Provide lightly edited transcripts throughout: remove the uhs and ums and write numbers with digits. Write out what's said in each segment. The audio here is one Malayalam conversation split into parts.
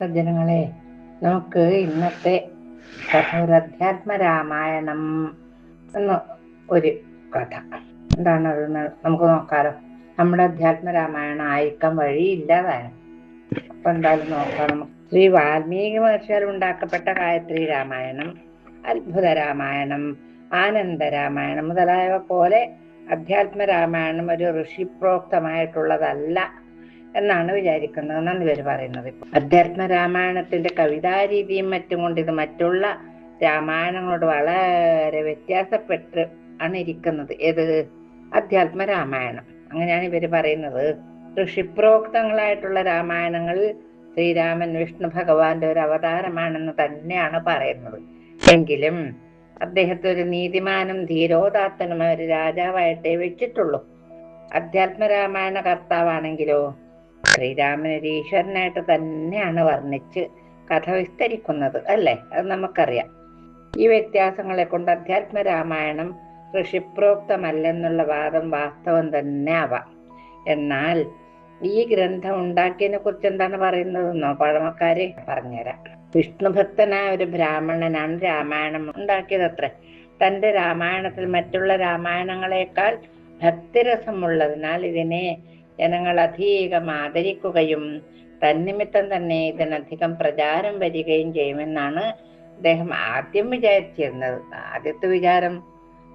സജ്ജനങ്ങളെ, നമുക്ക് ഇന്നത്തെ കഥ ഒരു അധ്യാത്മ രാമായണം എന്ന ഒരു കഥ. എന്താണതെന്ന് നമുക്ക് നോക്കാലോ. നമ്മുടെ അധ്യാത്മ രാമായണം അയക്കാൻ വഴിയില്ലാതായ. അപ്പൊ എന്തായാലും നോക്കാം. ശ്രീ വാൽമീകി മഹർഷിയാൽ ഉണ്ടാക്കപ്പെട്ട ഗായത്രി രാമായണം, അത്ഭുത രാമായണം, ആനന്ദ രാമായണം മുതലായവ പോലെ അധ്യാത്മ രാമായണം ഒരു ഋഷിപ്രോക്തമായിട്ടുള്ളതല്ല എന്നാണ് വിചാരിക്കുന്നതെന്നാണ് ഇവർ പറയുന്നത്. അധ്യാത്മ രാമായണത്തിന്റെ കവിതാരീതിയും മറ്റും കൊണ്ട് ഇത് മറ്റുള്ള രാമായണങ്ങളോട് വളരെ വ്യത്യാസപ്പെട്ട് ആണ് ഇരിക്കുന്നത്. ഏത് അധ്യാത്മ രാമായണം? അങ്ങനെയാണ് ഇവര് പറയുന്നത്. ഋഷിപ്രോക്തങ്ങളായിട്ടുള്ള രാമായണങ്ങളിൽ ശ്രീരാമൻ വിഷ്ണു ഭഗവാന്റെ ഒരു അവതാരമാണെന്ന് തന്നെയാണ് പറയുന്നത്. എങ്കിലും അദ്ദേഹത്തെ ഒരു നീതിമാനും ധീരോദാത്തനുമായ ഒരു രാജാവായിട്ടേ വെച്ചിട്ടുള്ളൂ. അധ്യാത്മ രാമായണ കർത്താവാണെങ്കിലോ ശ്രീരാമൻ ഒരു ഈശ്വരനായിട്ട് തന്നെയാണ് വർണ്ണിച്ച് കഥ വിസ്തരിക്കുന്നത്, അല്ലേ? അത് നമുക്കറിയാം. ഈ വ്യത്യാസങ്ങളെ കൊണ്ട് അധ്യാത്മ രാമായണം ഋഷിപ്രോക്തമല്ലെന്നുള്ള വാദം വാസ്തവം തന്നെ ആവാം. എന്നാൽ ഈ ഗ്രന്ഥം ഉണ്ടാക്കിയതിനെ കുറിച്ച് എന്താണ് പറയുന്നതെന്നോ പഴമക്കാരെ പറഞ്ഞുതരാം. വിഷ്ണുഭക്തനായ ഒരു ബ്രാഹ്മണനാണ് രാമായണം ഉണ്ടാക്കിയതത്രേ. തന്റെ രാമായണത്തിൽ മറ്റുള്ള രാമായണങ്ങളെക്കാൾ ഭക്തിരസമുള്ളതിനാൽ ഇതിനെ ജനങ്ങൾ അധികം ആദരിക്കുകയും തന്നിമിത്തം തന്നെ ഇതിനധികം പ്രചാരം വരികയും ചെയ്യുമെന്നാണ് അദ്ദേഹം ആദ്യം വിചാരിച്ചിരുന്നത്. ആദ്യത്തെ വിചാരം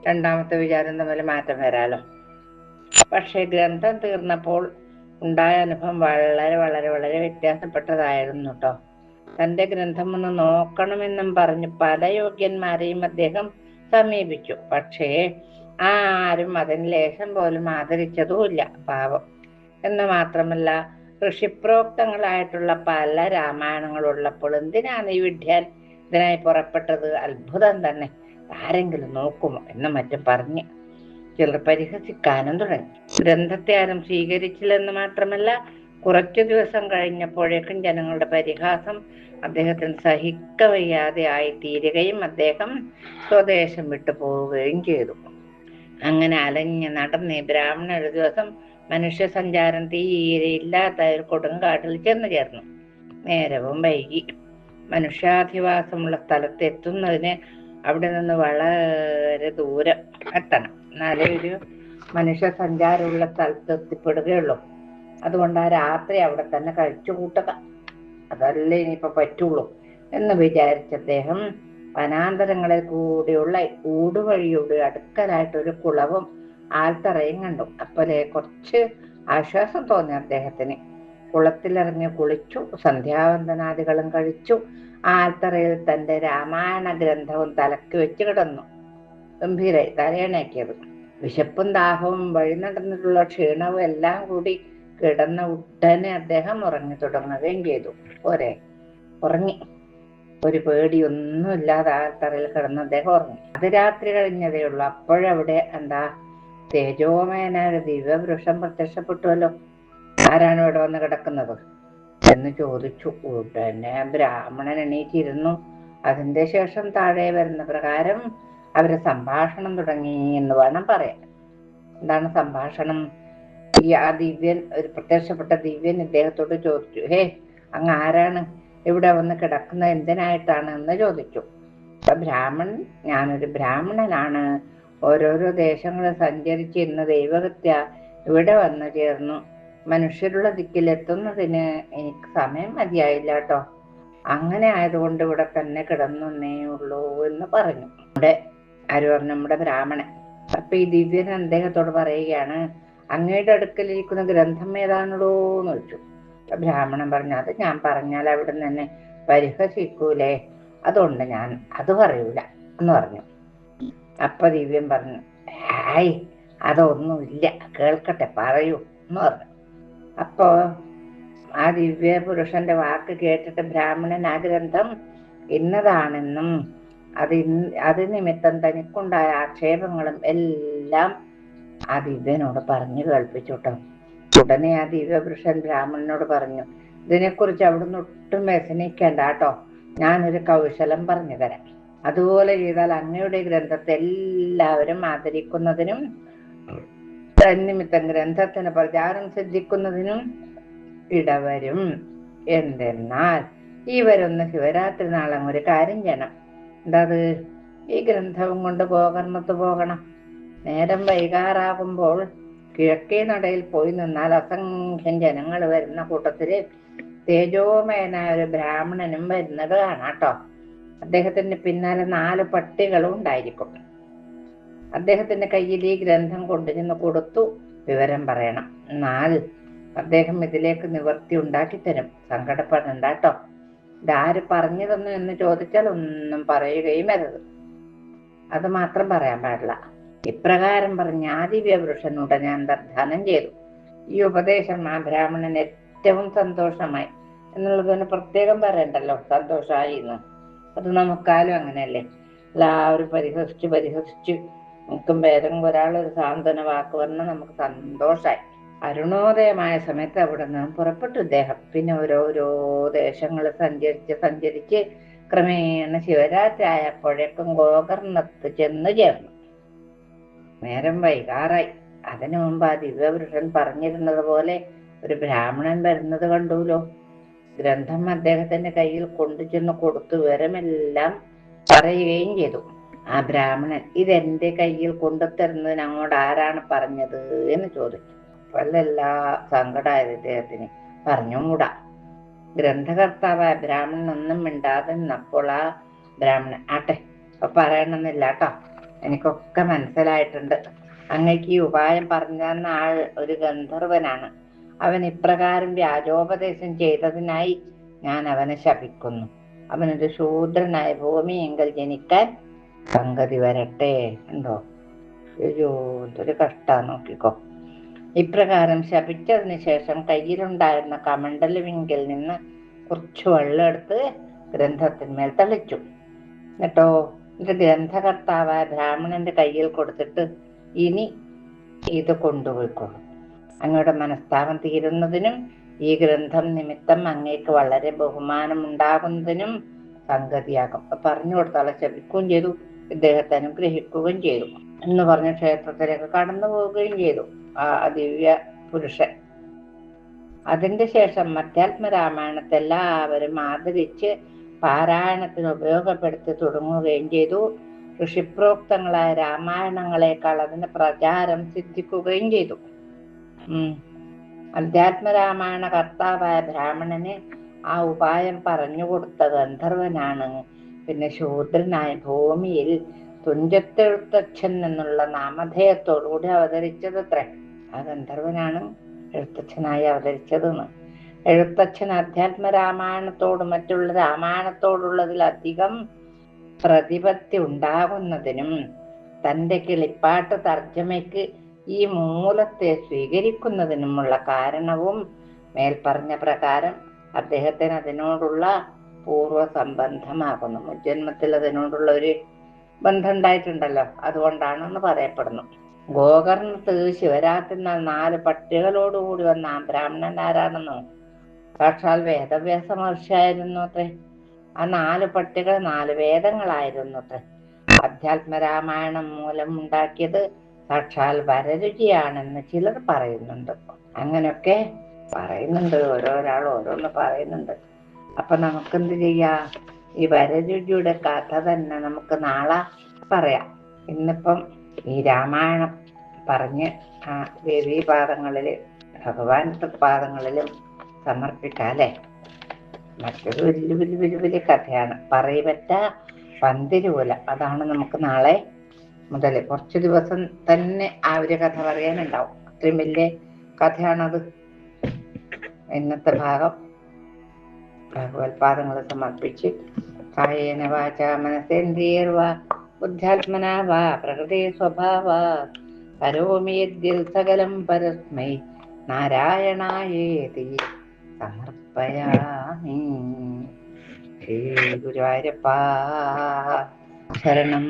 രണ്ടാമത്തെ വിചാരം തമ്മിൽ മാറ്റം വരാലോ. പക്ഷെ ഗ്രന്ഥം തീർന്നപ്പോൾ ഉണ്ടായ അനുഭവം വളരെ വളരെ വളരെ വ്യത്യാസപ്പെട്ടതായിരുന്നു കേട്ടോ. തന്റെ ഗ്രന്ഥം ഒന്ന് നോക്കണമെന്നും പറഞ്ഞ് പല യോഗ്യന്മാരെയും അദ്ദേഹം സമീപിച്ചു. പക്ഷേ ആരും അതിന് ലേശം പോലും ആദരിച്ചതുമില്ല, പാവം. എന്ന് മാത്രമല്ല, ഋഷിപ്രോക്തങ്ങളായിട്ടുള്ള പല രാമായണങ്ങളുള്ളപ്പോൾ എന്തിനാണ് ഈ വിഡ്ഢിയാൻ ഇതിനായി പുറപ്പെട്ടത്? അത്ഭുതം തന്നെ, ആരെങ്കിലും നോക്കുമോ എന്ന് മറ്റും പറഞ്ഞ് ചിലർ പരിഹസിക്കാനും തുടങ്ങി. ഗ്രന്ഥത്തെ ആരും സ്വീകരിച്ചില്ലെന്ന് മാത്രമല്ല, കുറച്ചു ദിവസം കഴിഞ്ഞപ്പോഴേക്കും ജനങ്ങളുടെ പരിഹാസം അദ്ദേഹത്തിന് സഹിക്കവയ്യാതെ ആയി തീരുകയും അദ്ദേഹം സ്വദേശം വിട്ടു പോവുകയും ചെയ്തു. അങ്ങനെ അലഞ്ഞ് നടന്ന് ബ്രാഹ്മണൻ ഒരു ദിവസം മനുഷ്യ സഞ്ചാരം തീരെ ഇല്ലാത്ത ഒരു കൊടുങ്കാട്ടിൽ ചെന്നു ചേർന്നു. നേരവും വൈകി. മനുഷ്യാധിവാസമുള്ള സ്ഥലത്ത് എത്തുന്നതിന് അവിടെ നിന്ന് വളരെ ദൂരം എത്തണം, എന്നാലേ ഒരു മനുഷ്യ സഞ്ചാരമുള്ള സ്ഥലത്ത് എത്തിപ്പെടുകയുള്ളൂ. അതുകൊണ്ട് ആ രാത്രി അവിടെ തന്നെ കഴിച്ചു കൂട്ടുക, അതല്ലേ ഇനിയിപ്പൊ പറ്റുള്ളൂ എന്ന് വിചാരിച്ച അദ്ദേഹം വനാന്തരങ്ങളിൽ കൂടിയുള്ള ഊടുവഴിയുടെ അടുക്കലായിട്ടൊരു കുളവും ആൽത്തറയും കണ്ടു. അപ്പോഴേ കുറച്ച് ആശ്വാസം തോന്നി അദ്ദേഹത്തിന്. കുളത്തിലിറങ്ങി കുളിച്ചു, സന്ധ്യാവന്ദനാദികളും കഴിച്ചു. ആൽത്തറയിൽ തന്റെ രാമായണ ഗ്രന്ഥവും തലക്ക് വെച്ച് കിടന്നു. ഗംഭീരായി തലയണയാക്കിയത്. വിശപ്പും ദാഹവും വഴി നടന്നിട്ടുള്ള ക്ഷീണവും എല്ലാം കൂടി കിടന്ന ഉടനെ അദ്ദേഹം ഉറങ്ങി തുടങ്ങുകയും ചെയ്തു. ഉറങ്ങി. ഒരു പേടിയൊന്നുമില്ലാതെ ആൽത്തറയിൽ കിടന്ന് അദ്ദേഹം ഉറങ്ങി. അത് രാത്രി കഴിഞ്ഞതേ ഉള്ളൂ. അപ്പോഴവിടെ എന്താ തേജോമേന ഒരു ദിവ്യവൃക്ഷം പ്രത്യക്ഷപ്പെട്ടുവല്ലോ. ആരാണ് ഇവിടെ വന്ന് കിടക്കുന്നത് എന്ന് ചോദിച്ചു. ഉടനെ ബ്രാഹ്മണൻ എണീറ്റിരുന്നു. അതിന്റെ ശേഷം താഴെ വരുന്ന പ്രകാരം അവര് സംഭാഷണം തുടങ്ങി എന്ന് വേണം പറയാൻ. എന്താണ് സംഭാഷണം? ആ ദിവ്യൻ, ഒരു പ്രത്യക്ഷപ്പെട്ട ദിവ്യൻ ഇദ്ദേഹത്തോട് ചോദിച്ചു, ഹേ, അങ്ങ് ആരാണ്? ഇവിടെ വന്ന് കിടക്കുന്നത് എന്തിനായിട്ടാണ് എന്ന് ചോദിച്ചു. ബ്രാഹ്മണൻ, ഞാനൊരു ബ്രാഹ്മണനാണ്. ഓരോരോ ദേശങ്ങളിൽ സഞ്ചരിച്ച് ഇന്ന് ദൈവഹത്യ ഇവിടെ വന്നു ചേർന്നു. മനുഷ്യരുടെ ദിക്കിലെത്തുന്നതിന് എനിക്ക് സമയം മതിയായില്ല കേട്ടോ. അങ്ങനെ ആയതുകൊണ്ട് ഇവിടെ തന്നെ കിടന്നേ ഉള്ളൂ എന്ന് പറഞ്ഞു. ഇവിടെ ആര് പറഞ്ഞു? നമ്മുടെ ബ്രാഹ്മണൻ. അപ്പൊ ഈ ദിവ്യൻ അദ്ദേഹത്തോട് പറയുകയാണ്, അങ്ങയുടെ അടുക്കലിരിക്കുന്ന ഗ്രന്ഥം ഏതാണല്ലോ എന്ന് ചോദിച്ചു. ബ്രാഹ്മണൻ പറഞ്ഞു, അത് ഞാൻ പറഞ്ഞാൽ അവിടെ തന്നെ പരിഹസിക്കൂലേ, അതുകൊണ്ട് ഞാൻ അത് പറയൂല എന്ന് പറഞ്ഞു. അപ്പൊ ദിവ്യൻ പറഞ്ഞു, ഹായ്, അതൊന്നുമില്ല, കേൾക്കട്ടെ, പറയൂ എന്ന് പറഞ്ഞു. അപ്പോ ആ ദിവ്യ പുരുഷന്റെ വാക്ക് കേട്ടിട്ട് ബ്രാഹ്മണൻ ആ ഗ്രന്ഥം ഇന്നതാണെന്നും അത് നിമിത്തം തനിക്കുണ്ടായ ആക്ഷേപങ്ങളും എല്ലാം ആ ദിവ്യനോട് പറഞ്ഞു കേൾപ്പിച്ചുട്ടോ. ഉടനെ ആ ദിവ്യപുരുഷൻ ബ്രാഹ്മണനോട് പറഞ്ഞു, ഇതിനെക്കുറിച്ച് അവിടുന്ന് ഒട്ടും വ്യസനിക്കേണ്ട കേട്ടോ, ഞാനൊരു കൗശലം പറഞ്ഞു തരാം. അതുപോലെ ചെയ്താൽ അങ്ങയുടെ ഗ്രന്ഥത്തെ എല്ലാവരും ആദരിക്കുന്നതിനും തന്നിമിത്തം ഗ്രന്ഥത്തിന് പ്രചാരം സിദ്ധിക്കുന്നതിനും ഇടവരും. എന്തെന്നാൽ ഈ വരുന്ന ശിവരാത്രി നാളം ഒരു കാര്യം ചെയ്യണം. എന്താത്? ഈ ഗ്രന്ഥവും കൊണ്ട് ഗോകർണത്ത് പോകണം. നേരം വൈകാറാകുമ്പോൾ കിഴക്കേ നടയിൽ പോയി നിന്നാൽ അസംഖ്യം ജനങ്ങൾ വരുന്ന കൂട്ടത്തില് തേജോമയനായ ഒരു ബ്രാഹ്മണനും വരുന്നത് കാണാട്ടോ. അദ്ദേഹത്തിന്റെ പിന്നാലെ 4 പട്ടികളും ഉണ്ടായിരിക്കും. അദ്ദേഹത്തിന്റെ കയ്യിൽ ഈ ഗ്രന്ഥം കൊണ്ടുചെന്ന് കൊടുത്തു വിവരം പറയണം. എന്നാൽ അദ്ദേഹം ഇതിലേക്ക് നിവർത്തി ഉണ്ടാക്കി തരും. സങ്കടപ്പെടണ്ടാട്ടോ. ഇതാര് പറഞ്ഞു തന്നു എന്ന് ചോദിച്ചാൽ ഒന്നും പറയുകയും അരുത്. അത് മാത്രം പറയാൻ പാടില്ല. ഇപ്രകാരം പറഞ്ഞ ആ ദിവ്യപുരുഷൻ ഉടനെ അന്തർധാനം ചെയ്തു. ഈ ഉപദേശം ആ ബ്രാഹ്മണന് ഏറ്റവും സന്തോഷമായി എന്നുള്ളതിന് പ്രത്യേകം പറയണ്ടല്ലോ, സന്തോഷമായി എന്ന്. അത് നമുക്കാലും അങ്ങനെയല്ലേ. എല്ലാവരും പരിഹസിച്ച് നമുക്കും വേദം ഒരാളൊരു സാന്ത്വന വാക്ക് പറഞ്ഞാൽ നമുക്ക് സന്തോഷമായി. അരുണോദയമായ സമയത്ത് അവിടെ നിന്നും പുറപ്പെട്ടു ഇദ്ദേഹം. പിന്നെ ഓരോരോ ദേശങ്ങൾ സഞ്ചരിച്ച് ക്രമേണ ശിവരാത്രി ആയപ്പോഴേക്കും ഗോകർണത്ത് ചെന്ന് ചേർന്നു. നേരം വൈകാറായി. അതിനു മുമ്പ് ആ ദിവ്യപുരുഷൻ പറഞ്ഞിരുന്നത് പോലെ ഒരു ബ്രാഹ്മണൻ വരുന്നത് കണ്ടുല്ലോ. ഗ്രന്ഥം അദ്ദേഹത്തിന്റെ കയ്യിൽ കൊണ്ടുചെന്ന് കൊടുത്തു വിവരമെല്ലാം പറയുകയും ചെയ്തു. ആ ബ്രാഹ്മണൻ, ഇതെന്റെ കയ്യിൽ കൊണ്ടുതരുന്നതിന് അങ്ങോട്ട് ആരാണ് പറഞ്ഞത് എന്ന് ചോദിച്ചു. വല്ലെല്ലാ സങ്കടമായത് ഇദ്ദേഹത്തിന്. പറഞ്ഞുകൂടാ. ഗ്രന്ഥകർത്താവായ ബ്രാഹ്മണൻ ഒന്നും മിണ്ടാതെ നിന്നപ്പോൾ ആ ബ്രാഹ്മണൻ, ആട്ടെ പറയണമെന്നില്ല കേട്ടോ, എനിക്കൊക്കെ മനസ്സിലായിട്ടുണ്ട്. അങ്ങക്ക് ഈ ഉപായം പറഞ്ഞു തന്ന ആൾ ഒരു ഗന്ധർവനാണ്. അവൻ ഇപ്രകാരം വ്യാജോപദേശം ചെയ്തതിനായി ഞാൻ അവനെ ശപിക്കുന്നു. അവനൊരു ശൂദ്രനായ ഭൂമിയെങ്കിൽ ജനിക്കാൻ സംഗതി വരട്ടെ. ഉണ്ടോ? അയ്യോ, എന്തൊരു കഷ്ടാ, നോക്കിക്കോ. ഇപ്രകാരം ശപിച്ചതിന് ശേഷം കയ്യിലുണ്ടായിരുന്ന കമണ്ടലുവിങ്കിൽ നിന്ന് കുറച്ച് വെള്ളം എടുത്ത് ഗ്രന്ഥത്തിന്മേൽ തളിച്ചു. എന്നിട്ടോ ഗ്രന്ഥകർത്താവായ ബ്രാഹ്മണന്റെ കയ്യിൽ കൊടുത്തിട്ട്, ഇനി ഇത് കൊണ്ടുപോയിക്കോളൂ. അങ്ങയുടെ മനസ്താപം തീരുന്നതിനും ഈ ഗ്രന്ഥം നിമിത്തം അങ്ങേക്ക് വളരെ ബഹുമാനം ഉണ്ടാകുന്നതിനും സംഗതിയാകും. പറഞ്ഞു കൊടുത്താളെ ശപിക്കുകയും ചെയ്തു, ഇദ്ദേഹത്തെ അനുഗ്രഹിക്കുകയും ചെയ്തു എന്ന് പറഞ്ഞ ക്ഷേത്രത്തിലേക്ക് കടന്നു പോവുകയും ചെയ്തു ആ ദിവ്യ പുരുഷൻ. അതിന്റെ ശേഷം അധ്യാത്മരാമായണത്തെ എല്ലാവരും ആദരിച്ച് പാരായണത്തിന് ഉപയോഗപ്പെടുത്തി തുടങ്ങുകയും ചെയ്തു. ഋഷിപ്രോക്തങ്ങളായ രാമായണങ്ങളെക്കാൾ അതിന് പ്രചാരം സിദ്ധിക്കുകയും ചെയ്തു. അധ്യാത്മരാമായണ കർത്താവായ ബ്രാഹ്മണന് ആ ഉപായം പറഞ്ഞുകൊടുത്ത ഗന്ധർവനാണ് പിന്നെ ശൂദ്രനായ ഭൂമിയിൽ തുഞ്ചത്തെഴുത്തച്ഛൻ എന്നുള്ള നാമധേയത്തോടുകൂടി അവതരിച്ചത് അത്രേ. ആ ഗന്ധർവനാണ് എഴുത്തച്ഛനായി അവതരിച്ചതെന്ന്. എഴുത്തച്ഛൻ അധ്യാത്മരാമായണത്തോട് മറ്റുള്ള രാമായണത്തോടുള്ളതിലധികം പ്രതിപത്തി ഉണ്ടാകുന്നതിനും തന്റെ കിളിപ്പാട്ട് തർജ്ജമയ്ക്ക് ഈ മൂലത്തെ സ്വീകരിക്കുന്നതിനുമുള്ള കാരണവും മേൽപ്പറഞ്ഞ പ്രകാരം അദ്ദേഹത്തിന് അതിനോടുള്ള പൂർവ്വ സംബന്ധമാകുന്നു. മുജ്ജന്മത്തിൽ അതിനോടുള്ള ഒരു ബന്ധം ഉണ്ടായിട്ടുണ്ടല്ലോ, അതുകൊണ്ടാണെന്ന് പറയപ്പെടുന്നു. ഗോകർണത്ത് ശിവരാത്രി നാൾ 4 പട്ടികളോടുകൂടി വന്ന ആ ബ്രാഹ്മണൻ ആരാണെന്നോ? സാക്ഷാൽ വേദവ്യാസ മഹർഷിയായിരുന്നു അത്രേ. ആ 4 പട്ടികൾ 4 വേദങ്ങളായിരുന്നു അത്രേ. അധ്യാത്മരാമായണം മൂലം ഉണ്ടാക്കിയത് സാക്ഷാൽ വരരുചിയാണെന്ന് ചിലർ പറയുന്നുണ്ട്. അങ്ങനെയൊക്കെ പറയുന്നുണ്ട്, ഓരോരാൾ ഓരോന്ന് പറയുന്നുണ്ട്. അപ്പൊ നമുക്കെന്ത് ചെയ്യാ? ഈ വരരുചിയുടെ കഥ തന്നെ നമുക്ക് നാളെ പറയാം. ഇന്നിപ്പം ഈ രാമായണം പറഞ്ഞ് ആ ദേവീപാദങ്ങളില് ഭഗവാൻ പാദങ്ങളിലും സമർപ്പിക്കാല്ലേ. മറ്റൊരു വലിയ കഥയാണ്, പറയപറ്റ പന്തിരുകുല. അതാണ് നമുക്ക് നാളെ മുതൽ കുറച്ച് ദിവസം തന്നെ ആ ഒരു കഥ പറയാനുണ്ടാവും. അത്രയും വലിയ കഥയാണത്. ഇന്നത്തെ ഭാഗം ഭഗവത്പാദങ്ങൾ സമർപ്പിച്ച് കായേന വാച മനസേന്ദ്രിയർവാ ബുദ്ധ്യാത്മനാ വാ പ്രകൃതി സ്വഭാവാ കരോമി യദ്യൽ സകലം പരസ്മൈ നാരായണായേതി സമർപ്പയാമി. ശ്രീ ഗുരുവായൂരപ്പാ ശരണം.